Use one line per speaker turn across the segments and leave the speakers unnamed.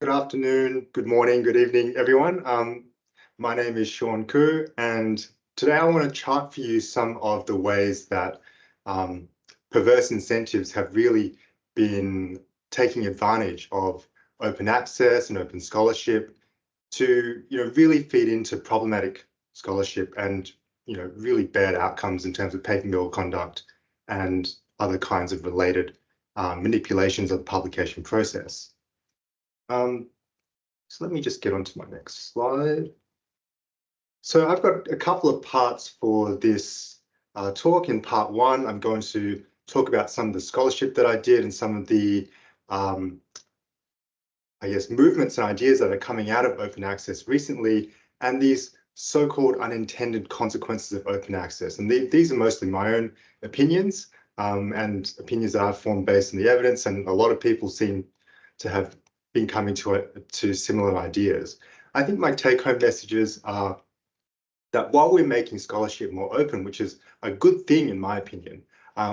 Good afternoon, good morning, good evening, everyone. My name is Shaun Khoo, and today I want to chart for you some of the ways that perverse incentives have really been taking advantage of open access and open scholarship to, really feed into problematic scholarship and, really bad outcomes in terms of paper mill conduct and other kinds of related manipulations of the publication process. So let me just get on to my next slide. So I've got a couple of parts for this talk. In part one, I'm going to talk about some of the scholarship that I did and some of the, movements and ideas that are coming out of open access recently, and these so-called unintended consequences of open access. And these are mostly my own opinions and opinions that I've formed based on the evidence, and a lot of people seem to have been coming to similar ideas. I think my take-home messages are that while we're making scholarship more open, which is a good thing in my opinion,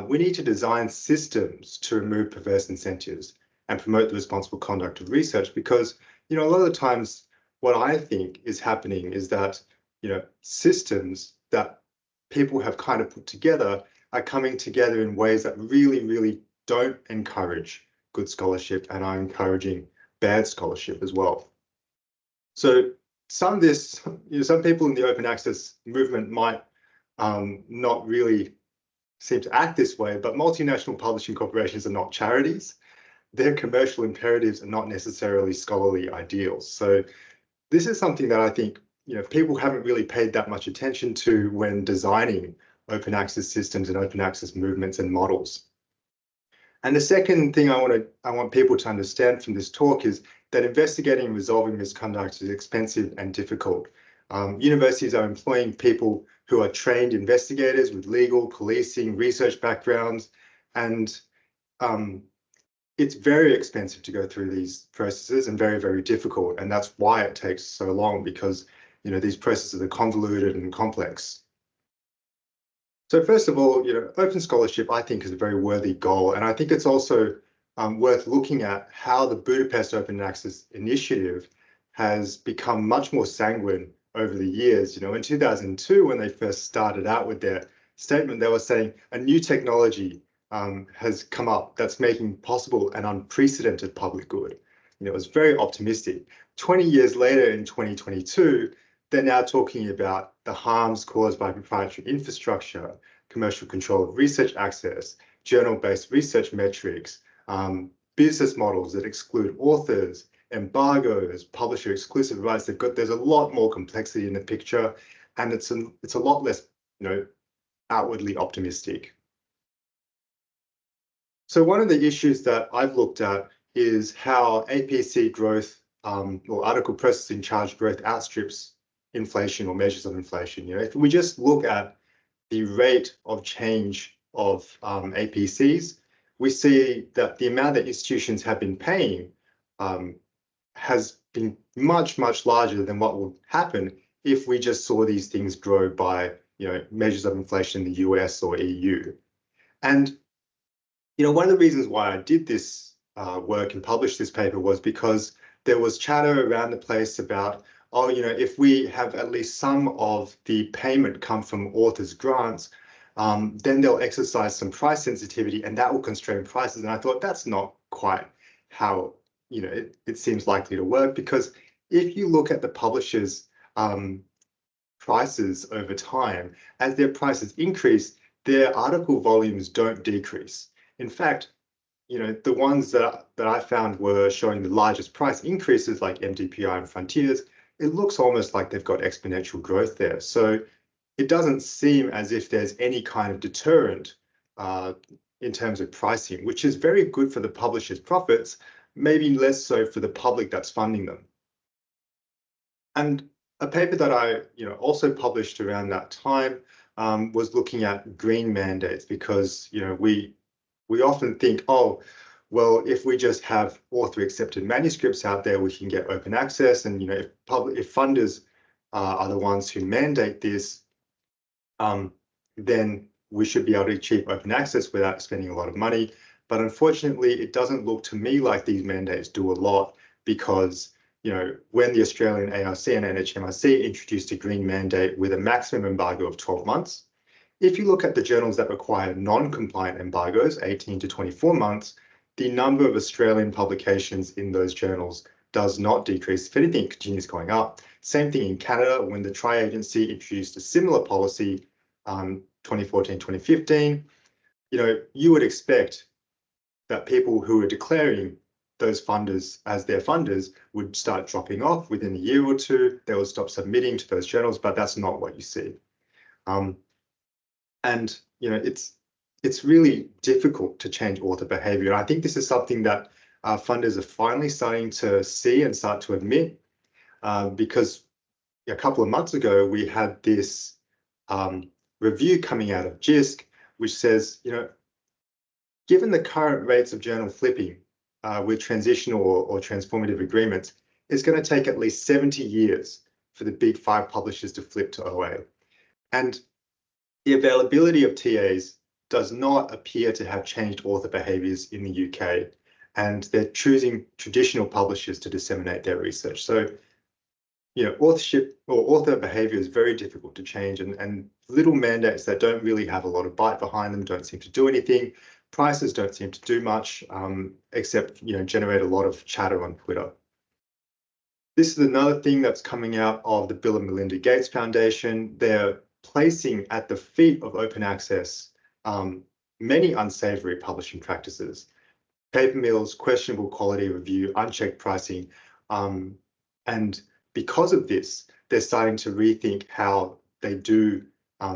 we need to design systems to remove perverse incentives and promote the responsible conduct of research, because a lot of the times what I think is happening is that systems that people have kind of put together are coming together in ways that really don't encourage good scholarship and are encouraging bad scholarship as well. So some of this, some people in the open access movement might not really seem to act this way, but multinational publishing corporations are not charities. Their commercial imperatives are not necessarily scholarly ideals. So this is something that I think people haven't really paid that much attention to when designing open access systems and open access movements and models. And the second thing I want people to understand from this talk is that investigating and resolving misconduct is expensive and difficult. Universities are employing people who are trained investigators with legal, policing, research backgrounds, and it's very expensive to go through these processes and very difficult. And that's why it takes so long, because these processes are convoluted and complex. So first of all, open scholarship, I think, is a very worthy goal. And I think it's also worth looking at how the Budapest Open Access Initiative has become much more sanguine over the years. In 2002, when they first started out with their statement, they were saying a new technology has come up that's making possible an unprecedented public good. It was very optimistic. 20 years later, in 2022, they're now talking about the harms caused by proprietary infrastructure, commercial control of research access, journal-based research metrics, business models that exclude authors, embargoes, publisher exclusive rights. There's a lot more complexity in the picture, and it's a lot less, outwardly optimistic. So one of the issues that I've looked at is how APC growth or article processing charge growth outstrips inflation or measures of inflation. If we just look at the rate of change of APCs, we see that the amount that institutions have been paying has been much larger than what will happen if we just saw these things grow by measures of inflation in the US or EU. And one of the reasons why I did this work and published this paper was because there was chatter around the place about, if we have at least some of the payment come from authors' grants, then they'll exercise some price sensitivity and that will constrain prices. And I thought that's not quite how it seems likely to work, because if you look at the publishers' prices over time, as their prices increase, their article volumes don't decrease. In fact, the ones that I found were showing the largest price increases, like MDPI and Frontiers, it looks almost like they've got exponential growth there. So it doesn't seem as if there's any kind of deterrent in terms of pricing, which is very good for the publisher's profits, maybe less so for the public that's funding them. And a paper that I also published around that time was looking at green mandates, because we often think, oh, well, if we just have author-accepted manuscripts out there, we can get open access. And if funders are the ones who mandate this, then we should be able to achieve open access without spending a lot of money. But unfortunately, it doesn't look to me like these mandates do a lot. because, when the Australian ARC and NHMRC introduced a green mandate with a maximum embargo of 12 months, if you look at the journals that require non-compliant embargoes, 18 to 24 months, the number of Australian publications in those journals does not decrease. If anything, it continues going up. Same thing in Canada, when the Tri-Agency introduced a similar policy, 2014, 2015, you would expect that people who are declaring those funders as their funders would start dropping off within a year or two. They will stop submitting to those journals, but that's not what you see. And it's really difficult to change author behavior. And I think this is something that funders are finally starting to see and start to admit, because a couple of months ago, we had this review coming out of JISC, which says, given the current rates of journal flipping with transitional or transformative agreements, it's going to take at least 70 years for the big 5 publishers to flip to OA. And the availability of TAs does not appear to have changed author behaviors in the UK, and they're choosing traditional publishers to disseminate their research. So, authorship or author behavior is very difficult to change, and little mandates that don't really have a lot of bite behind them don't seem to do anything. Prices don't seem to do much, except, generate a lot of chatter on Twitter. This is another thing that's coming out of the Bill and Melinda Gates Foundation. They're placing at the feet of open access many unsavory publishing practices, paper mills, questionable quality review, unchecked pricing. And because of this, they're starting to rethink how they do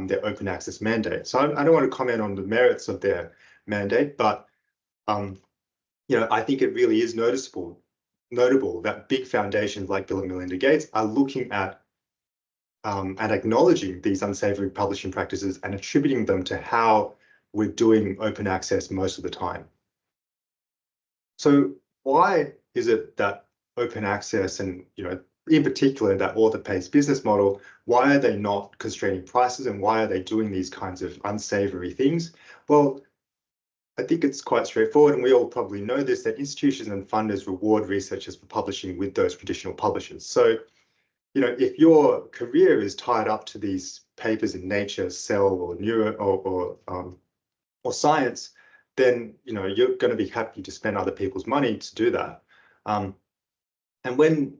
their open access mandate. So I don't want to comment on the merits of their mandate, but I think it really is notable that big foundations like Bill and Melinda Gates are looking at and acknowledging these unsavory publishing practices and attributing them to how we're doing open access most of the time. So why is it that open access and, in particular, that author pays business model, why are they not constraining prices, and why are they doing these kinds of unsavory things? Well, I think it's quite straightforward, and we all probably know this, that institutions and funders reward researchers for publishing with those traditional publishers. So, if your career is tied up to these papers in Nature, Cell, or Neuro, or Science, then you're going to be happy to spend other people's money to do that. And when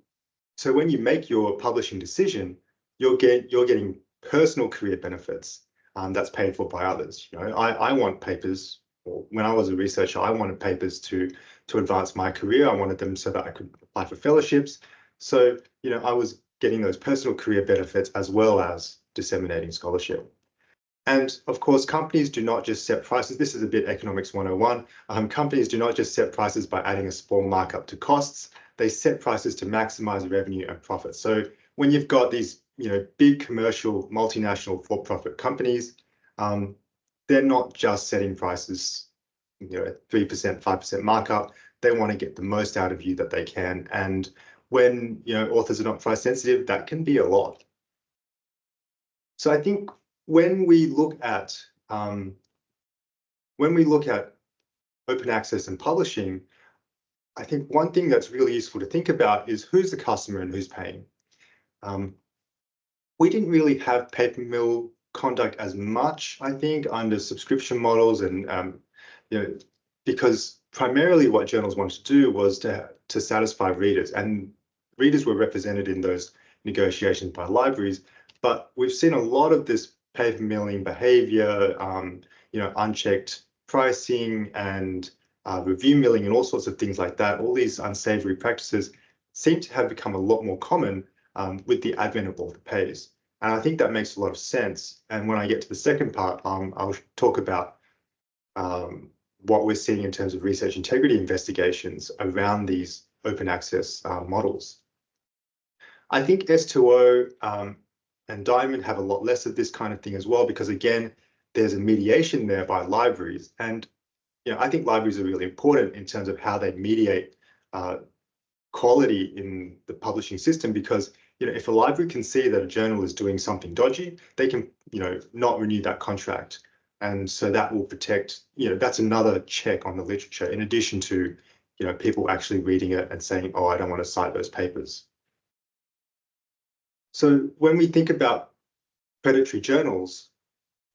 you make your publishing decision, you're getting personal career benefits that's paid for by others. I want papers. Or when I was a researcher, I wanted papers to advance my career. I wanted them so that I could apply for fellowships. So, I was getting those personal career benefits as well as disseminating scholarship. And of course, companies do not just set prices. This is a bit economics 101. Companies do not just set prices by adding a small markup to costs. They set prices to maximize revenue and profit. So when you've got these, big commercial multinational for-profit companies, they're not just setting prices, 3%, 5% markup. They want to get the most out of you that they can. And when, authors are not price sensitive, that can be a lot. So I think when we look at open access and publishing, I think one thing that's really useful to think about is who's the customer and who's paying. We didn't really have paper mill conduct as much, I think, under subscription models, and because primarily what journals wanted to do was to satisfy readers, and readers were represented in those negotiations by libraries. But we've seen a lot of this paper milling behavior, unchecked pricing and review milling and all sorts of things like that. All these unsavory practices seem to have become a lot more common with the advent of author pays. And I think that makes a lot of sense. And when I get to the second part, I'll talk about what we're seeing in terms of research integrity investigations around these open access models. I think S2O and Diamond have a lot less of this kind of thing as well, because again, there's a mediation there by libraries. And I think libraries are really important in terms of how they mediate quality in the publishing system, because if a library can see that a journal is doing something dodgy, they can not renew that contract. And so that will protect, that's another check on the literature, in addition to people actually reading it and saying, oh, I don't want to cite those papers. So when we think about predatory journals,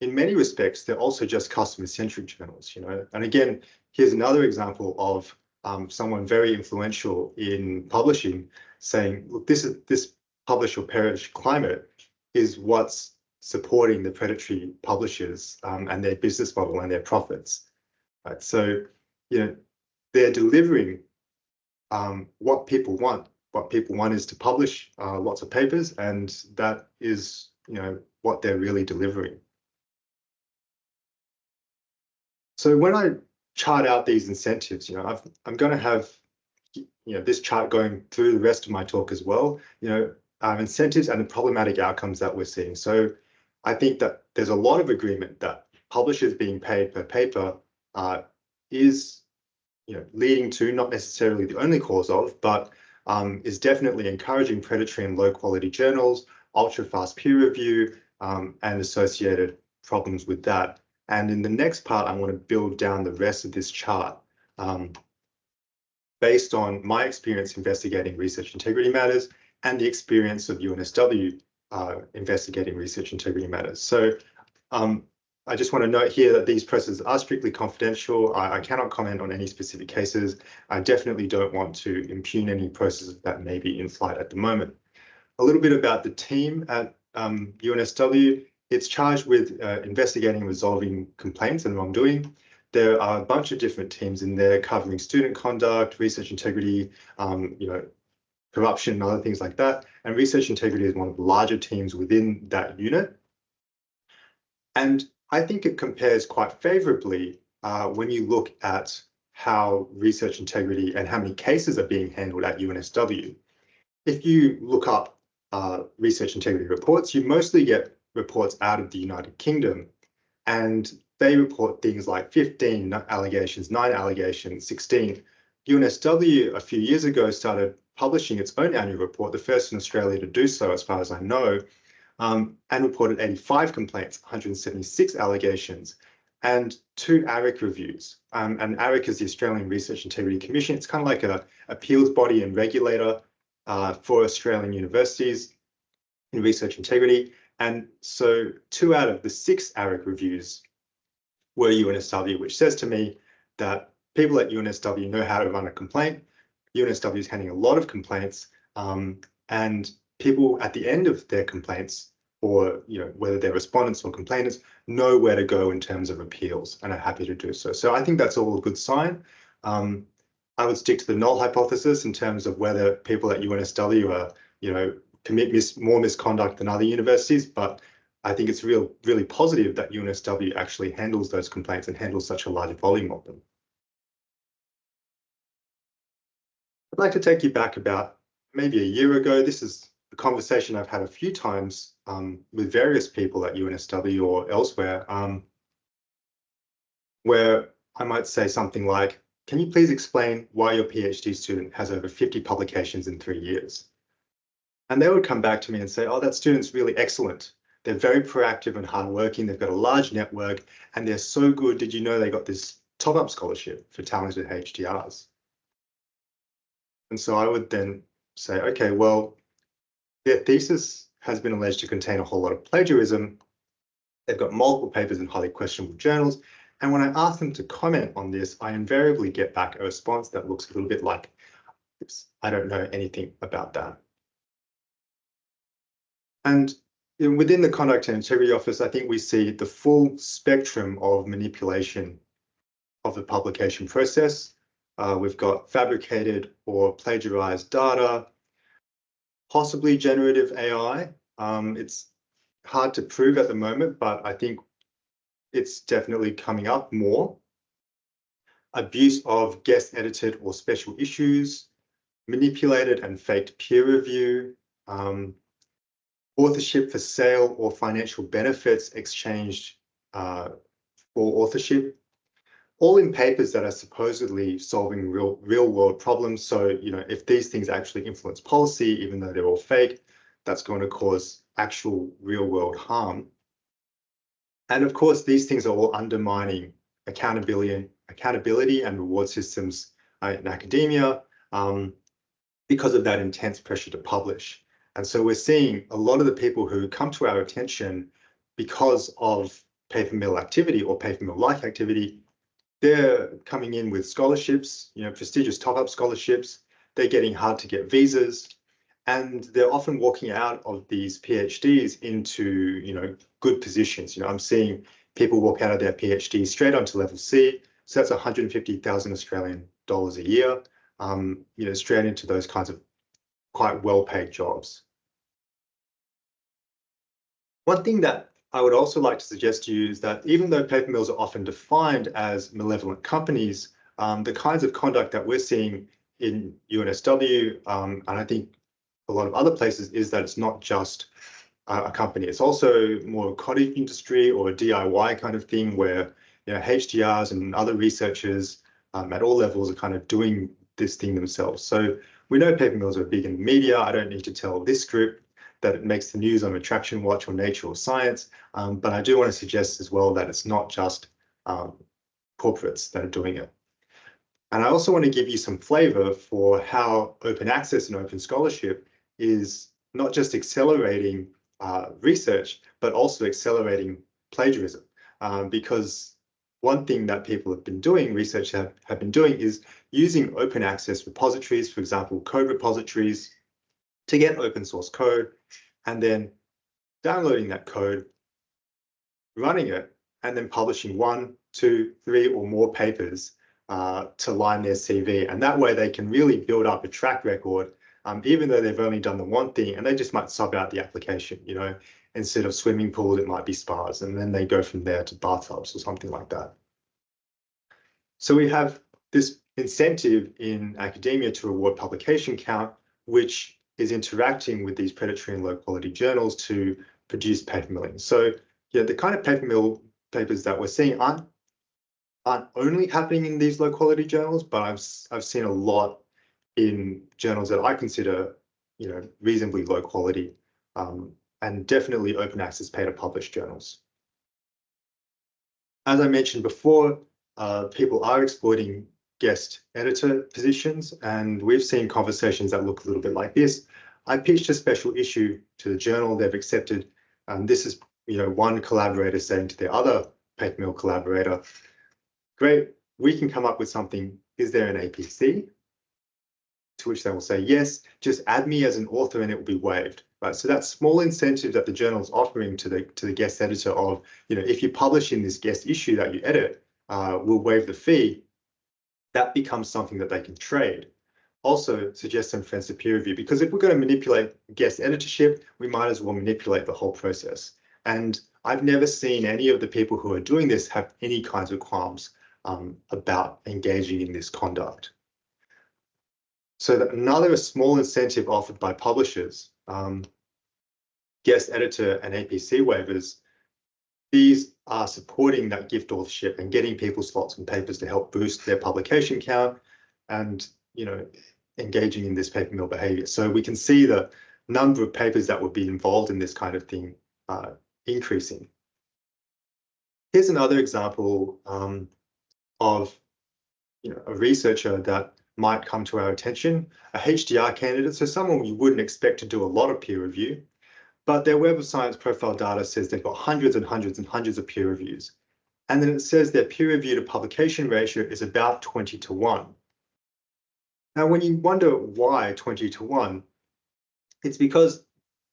in many respects, they're also just customer-centric journals, And again, here's another example of someone very influential in publishing saying, look, this publish or perish climate is what's supporting the predatory publishers and their business model and their profits. Right? So, they're delivering what people want. What people want is to publish lots of papers, and that is, what they're really delivering. So when I chart out these incentives, I'm going to have, this chart going through the rest of my talk as well, incentives and the problematic outcomes that we're seeing. So I think that there's a lot of agreement that publishers being paid per paper is, leading to, not necessarily the only cause of, but is definitely encouraging predatory and low quality journals, ultra fast peer review, and associated problems with that. And in the next part, I want to build down the rest of this chart based on my experience investigating research integrity matters and the experience of UNSW investigating research integrity matters. So I just want to note here that these processes are strictly confidential. I cannot comment on any specific cases. I definitely don't want to impugn any processes that may be in flight at the moment. A little bit about the team at UNSW. It's charged with investigating and resolving complaints and wrongdoing. There are a bunch of different teams in there covering student conduct, research integrity, corruption and other things like that. And research integrity is one of the larger teams within that unit. And I think it compares quite favorably when you look at how research integrity and how many cases are being handled at UNSW. If you look up research integrity reports, you mostly get reports out of the United Kingdom, and they report things like 15 allegations, 9 allegations, 16. UNSW a few years ago started publishing its own annual report, the first in Australia to do so, as far as I know, and reported 85 complaints, 176 allegations, and 2 ARIC reviews. And ARIC is the Australian Research Integrity Commission. It's kind of like a appeals body and regulator for Australian universities in research integrity. And so 2 out of the 6 ARIC reviews were UNSW, which says to me that people at UNSW know how to run a complaint. UNSW is handling a lot of complaints, and people at the end of their complaints, or whether they're respondents or complainants, know where to go in terms of appeals and are happy to do so. So I think that's all a good sign. I would stick to the null hypothesis in terms of whether people at UNSW are, commit more misconduct than other universities, but I think it's really positive that UNSW actually handles those complaints and handles such a large volume of them. I'd like to take you back about maybe a year ago. This is a conversation I've had a few times with various people at UNSW or elsewhere, where I might say something like, can you please explain why your PhD student has over 50 publications in 3 years? And they would come back to me and say, oh, that student's really excellent. They're very proactive and hardworking. They've got a large network and they're so good. Did you know they got this top-up scholarship for talented HDRs? And so I would then say, okay, well, their thesis has been alleged to contain a whole lot of plagiarism. They've got multiple papers in highly questionable journals. And when I ask them to comment on this, I invariably get back a response that looks a little bit like, I don't know anything about that. And within the Conduct and Integrity Office, I think we see the full spectrum of manipulation of the publication process. We've got fabricated or plagiarized data, possibly generative AI. It's hard to prove at the moment, but I think it's definitely coming up more. Abuse of guest edited or special issues, manipulated and faked peer review, authorship for sale or financial benefits exchanged for authorship, all in papers that are supposedly solving real world problems. So, if these things actually influence policy, even though they're all fake, that's going to cause actual real world harm. And of course, these things are all undermining accountability and reward systems in academia because of that intense pressure to publish. And so we're seeing a lot of the people who come to our attention because of paper mill activity or paper mill-like activity, they're coming in with scholarships, prestigious top-up scholarships. They're getting hard to get visas, and they're often walking out of these PhDs into, good positions. I'm seeing people walk out of their PhD straight onto level C. So that's 150,000 Australian dollars a year, straight into those kinds of quite well-paid jobs. One thing that I would also like to suggest to you is that even though paper mills are often defined as malevolent companies, the kinds of conduct that we're seeing in UNSW, and I think a lot of other places, is that it's not just a company. It's also more a cottage industry or a DIY kind of thing where HDRs and other researchers at all levels are kind of doing this thing themselves. So we know paper mills are big in the media. I don't need to tell this group that it makes the news on Retraction Watch or Nature or Science, but I do want to suggest as well that it's not just corporates that are doing it. And I also want to give you some flavor for how open access and open scholarship is not just accelerating research, but also accelerating plagiarism. Because one thing that people have been doing, research have been doing, is using open access repositories, for example, code repositories, to get open source code, and then downloading that code, running it, and then publishing 1, 2, 3, or more papers to line their CV. And that way they can really build up a track record, even though they've only done the one thing, and they just might sub out the application, instead of swimming pools, it might be spas, and then they go from there to bathtubs or something like that. So we have this incentive in academia to reward publication count, which is interacting with these predatory and low quality journals to produce paper milling. So the kind of paper mill papers that we're seeing aren't only happening in these low quality journals, but I've seen a lot in journals that I consider reasonably low quality, and definitely open access pay to publish journals. As I mentioned before, people are exploiting guest editor positions, and we've seen conversations that look a little bit like this. I pitched a special issue to the journal. They've accepted. This is one collaborator saying to their other paper mill collaborator, "Great, we can come up with something. Is there an APC?" To which they will say, "Yes, just add me as an author and it will be waived." Right. So that small incentive that the journal's offering to the guest editor of, if you publish in this guest issue that you edit, we'll waive the fee. That becomes something that they can trade. Also suggest some friends to peer review, because if we're going to manipulate guest editorship, we might as well manipulate the whole process. And I've never seen any of the people who are doing this have any kinds of qualms about engaging in this conduct. So that another small incentive offered by publishers, guest editor and APC waivers, these are supporting that gift authorship and getting people slots and papers to help boost their publication count and, engaging in this paper mill behavior. So we can see the number of papers that would be involved in this kind of thing increasing. Here's another example of a researcher that might come to our attention, a HDR candidate, so someone we wouldn't expect to do a lot of peer review, but their Web of Science profile data says they've got hundreds and hundreds and hundreds of peer reviews. And then it says their peer review to publication ratio is about 20 to 1. Now, when you wonder why 20 to 1, it's because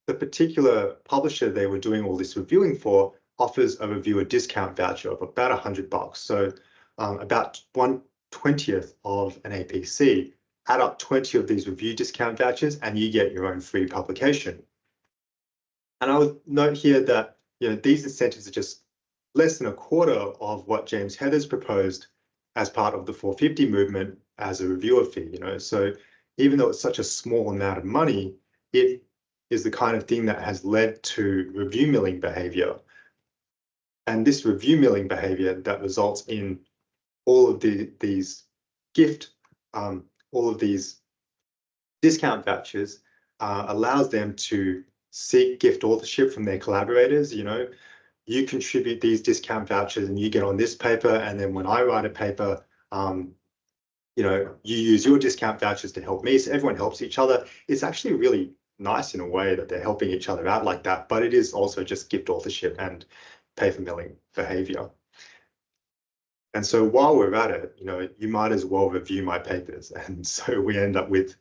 the particular publisher they were doing all this reviewing for offers a reviewer discount voucher of about $100. So about 1/20th of an APC. Add up 20 of these review discount vouchers and you get your own free publication. And I would note here that these incentives are just less than a quarter of what James Heather's proposed as part of the 450 movement as a reviewer fee. So even though it's such a small amount of money, it is the kind of thing that has led to review milling behavior. And this review milling behavior that results in all of these all of these discount vouchers allows them to seek gift authorship from their collaborators. You contribute these discount vouchers and you get on this paper, and then when I write a paper, you use your discount vouchers to help me, so everyone helps each other. It's actually really nice in a way that they're helping each other out like that, but it is also just gift authorship and pay-for-milling behavior. And so while we're at it, you might as well review my papers. And so we end up with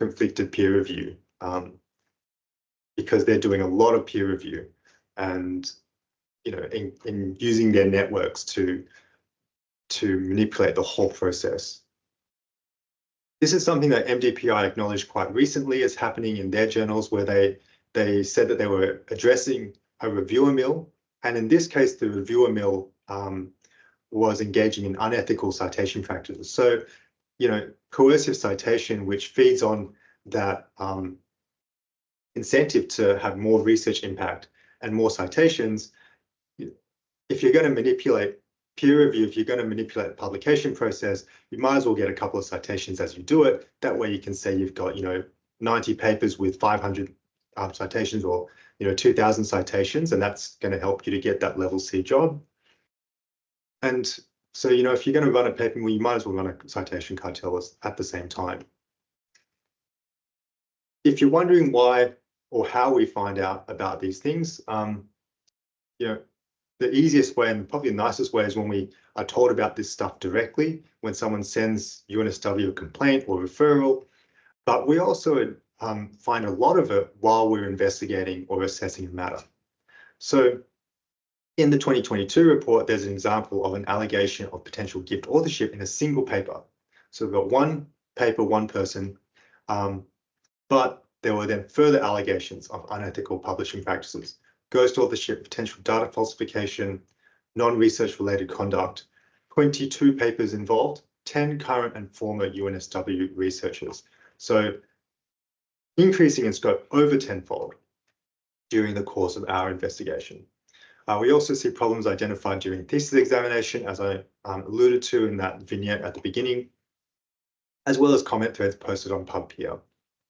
conflicted peer review because they're doing a lot of peer review and, in using their networks to manipulate the whole process. This is something that MDPI acknowledged quite recently as happening in their journals, where they said that they were addressing a reviewer mill. And in this case, the reviewer mill was engaging in unethical citation practices. So, coercive citation, which feeds on that incentive to have more research impact and more citations. If you're going to manipulate peer review, if you're going to manipulate the publication process, you might as well get a couple of citations as you do it. That way you can say you've got, 90 papers with 500 citations, or, 2,000 citations, and that's going to help you to get that level C job. And so, if you're going to run a paper, well, you might as well run a citation cartel at the same time. If you're wondering why or how we find out about these things, the easiest way and probably the nicest way is when we are told about this stuff directly, when someone sends UNSW a complaint or referral. But we also find a lot of it while we're investigating or assessing a matter. So in the 2022 report, there's an example of an allegation of potential gift authorship in a single paper. So we've got one paper, one person, but there were then further allegations of unethical publishing practices, ghost authorship, potential data falsification, non-research related conduct, 22 papers involved, 10 current and former UNSW researchers. So increasing in scope over tenfold during the course of our investigation. We also see problems identified during thesis examination, as I alluded to in that vignette at the beginning, as well as comment threads posted on PubPeer.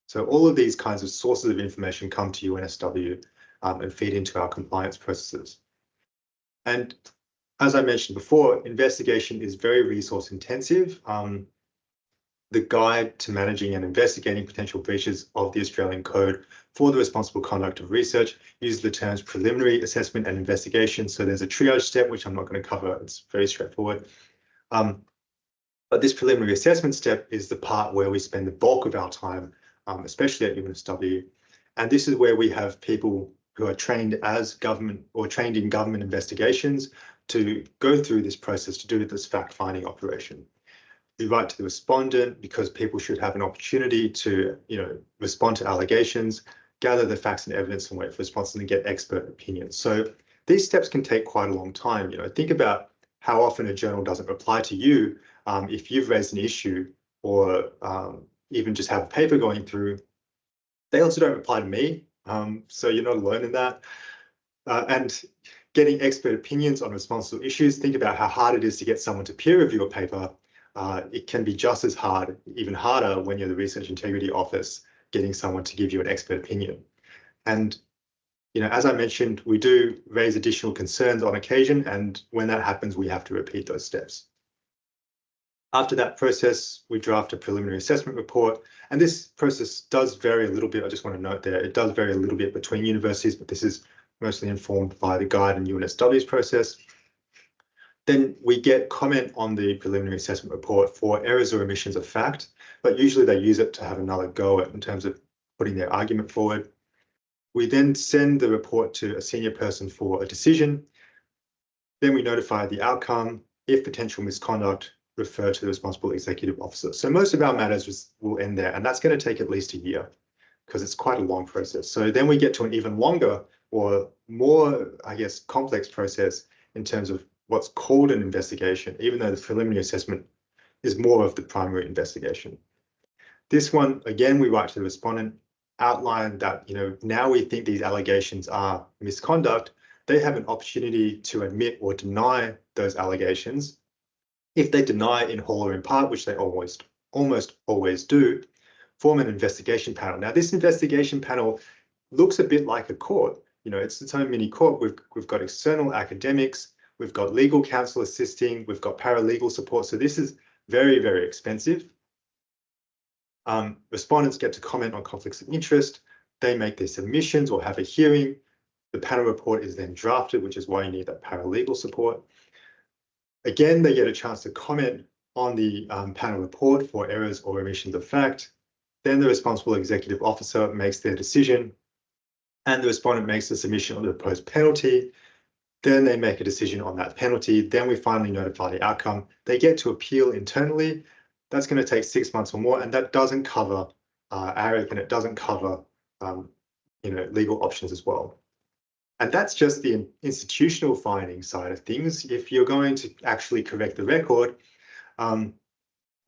So all of these kinds of sources of information come to UNSW and feed into our compliance processes. And as I mentioned before, investigation is very resource intensive. The guide to managing and investigating potential breaches of the Australian Code for the Responsible Conduct of Research uses the terms preliminary assessment and investigation. So there's a triage step, which I'm not going to cover. It's very straightforward. But this preliminary assessment step is the part where we spend the bulk of our time, especially at UNSW. And this is where we have people who are trained as government or trained in government investigations to go through this process, to do this fact-finding operation. We write to the respondent because people should have an opportunity to, respond to allegations, gather the facts and evidence and wait for responses and get expert opinions. So these steps can take quite a long time. Think about how often a journal doesn't reply to you if you've raised an issue or even just have a paper going through. They also don't reply to me, so you're not alone in that. And getting expert opinions on responsible issues, think about how hard it is to get someone to peer review a paper. It can be just as hard, even harder, when you're the Research Integrity Office, getting someone to give you an expert opinion. And, as I mentioned, we do raise additional concerns on occasion, and when that happens, we have to repeat those steps. After that process, we draft a preliminary assessment report, and this process does vary a little bit. I just want to note there, it does vary a little bit between universities, but this is mostly informed by the guide and UNSW's process. Then we get comment on the preliminary assessment report for errors or omissions of fact, but usually they use it to have another go at in terms of putting their argument forward. We then send the report to a senior person for a decision. Then we notify the outcome. If potential misconduct, refer to the responsible executive officer. So most of our matters will end there, and that's going to take at least a year because it's quite a long process. So then we get to an even longer or more, complex process in terms of what's called an investigation, even though the preliminary assessment is more of the primary investigation. This one, again, we write to the respondent, outline that, now we think these allegations are misconduct. They have an opportunity to admit or deny those allegations. If they deny in whole or in part, which they almost always do, form an investigation panel. Now, this investigation panel looks a bit like a court. It's its own mini court. We've got external academics, we've got legal counsel assisting, we've got paralegal support. So this is very, very expensive. Respondents get to comment on conflicts of interest. They make their submissions or have a hearing. The panel report is then drafted, which is why you need that paralegal support. Again, they get a chance to comment on the panel report for errors or omissions of fact. Then the responsible executive officer makes their decision, and the respondent makes the submission of the proposed penalty. Then they make a decision on that penalty. Then we finally notify the outcome. They get to appeal internally. That's going to take 6 months or more, and that doesn't cover ARIC, and it doesn't cover legal options as well. And that's just the institutional finding side of things. If you're going to actually correct the record,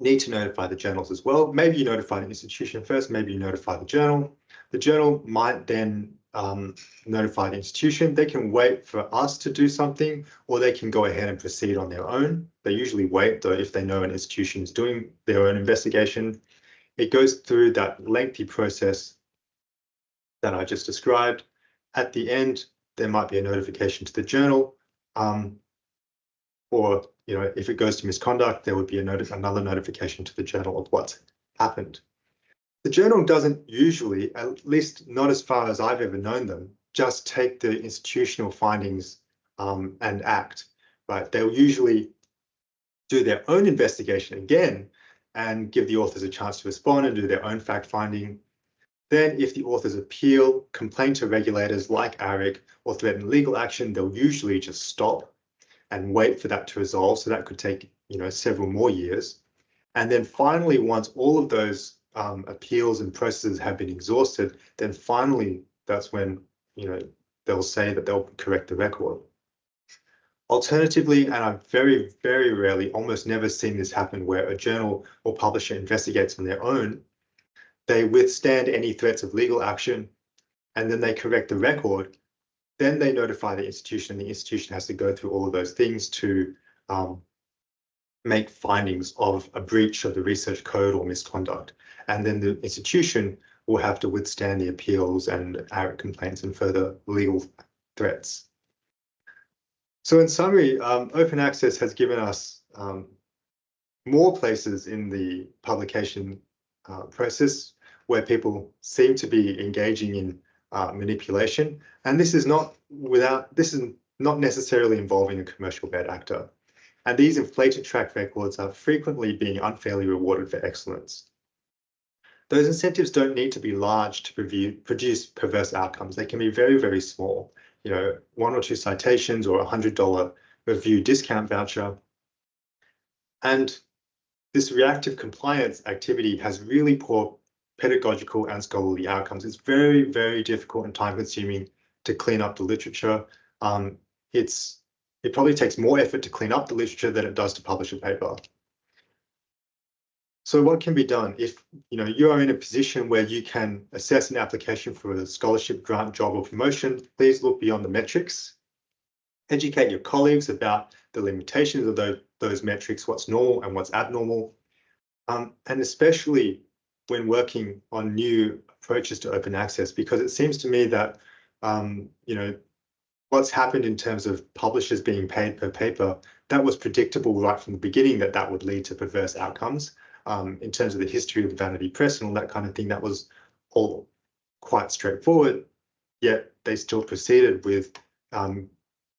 need to notify the journals as well. Maybe you notify the institution first, maybe you notify the journal. The journal might then notify the institution. They can wait for us to do something, or they can go ahead and proceed on their own. They usually wait, though, if they know an institution is doing their own investigation. It goes through that lengthy process that I just described. At the end, there might be a notification to the journal, or if it goes to misconduct, there would be another notification to the journal of what's happened. The journal doesn't usually, at least not as far as I've ever known them, just take the institutional findings and act, right? They'll usually do their own investigation again and give the authors a chance to respond and do their own fact finding. Then if the authors appeal, complain to regulators like ARIC, or threaten legal action, they'll usually just stop and wait for that to resolve. So that could take several more years. And then finally, once all of those appeals and processes have been exhausted, then finally that's when they'll say that they'll correct the record. Alternatively, and I've very, very rarely, almost never seen this happen, where a journal or publisher investigates on their own, they withstand any threats of legal action, and then they correct the record. Then they notify the institution, and the institution has to go through all of those things to make findings of a breach of the research code or misconduct. And then the institution will have to withstand the appeals and ARIC complaints and further legal threats. So in summary, open access has given us more places in the publication process where people seem to be engaging in manipulation, and this is not necessarily involving a commercial bad actor. And these inflated track records are frequently being unfairly rewarded for excellence. Those incentives don't need to be large to produce perverse outcomes. They can be very, very small. 1 or 2 citations or $100 review discount voucher. And this reactive compliance activity has really poor pedagogical and scholarly outcomes. It's very, very difficult and time consuming to clean up the literature. It probably takes more effort to clean up the literature than it does to publish a paper. So what can be done? If you are in a position where you can assess an application for a scholarship, grant, job, or promotion, please look beyond the metrics. Educate your colleagues about the limitations of those metrics, what's normal and what's abnormal, and especially when working on new approaches to open access, because it seems to me that what's happened in terms of publishers being paid per paper, that was predictable right from the beginning that would lead to perverse outcomes. In terms of the history of the vanity press and all that kind of thing, that was all quite straightforward, yet they still proceeded with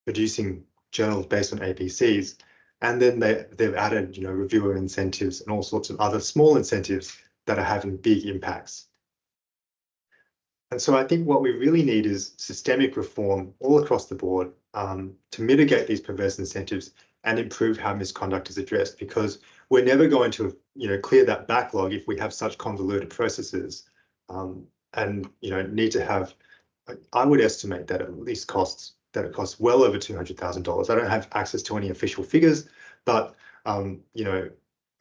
producing journals based on APCs. And then they've added, reviewer incentives and all sorts of other small incentives that are having big impacts. And so I think what we really need is systemic reform all across the board to mitigate these perverse incentives and improve how misconduct is addressed, because we're never going to clear that backlog if we have such convoluted processes, and need to have, I would estimate that it costs well over $200,000. I don't have access to any official figures, but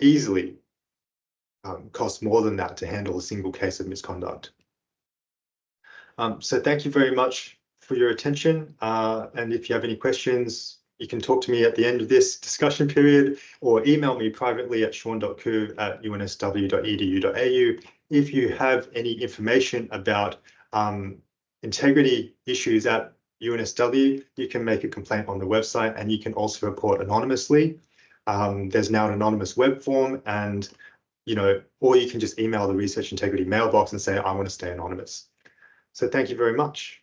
easily costs more than that to handle a single case of misconduct. So thank you very much for your attention, and if you have any questions, you can talk to me at the end of this discussion period, or email me privately at shaun.khoo@unsw.edu.au. If you have any information about integrity issues at UNSW, you can make a complaint on the website, and you can also report anonymously. There's now an anonymous web form, and or you can just email the Research Integrity mailbox and say, I want to stay anonymous. So thank you very much.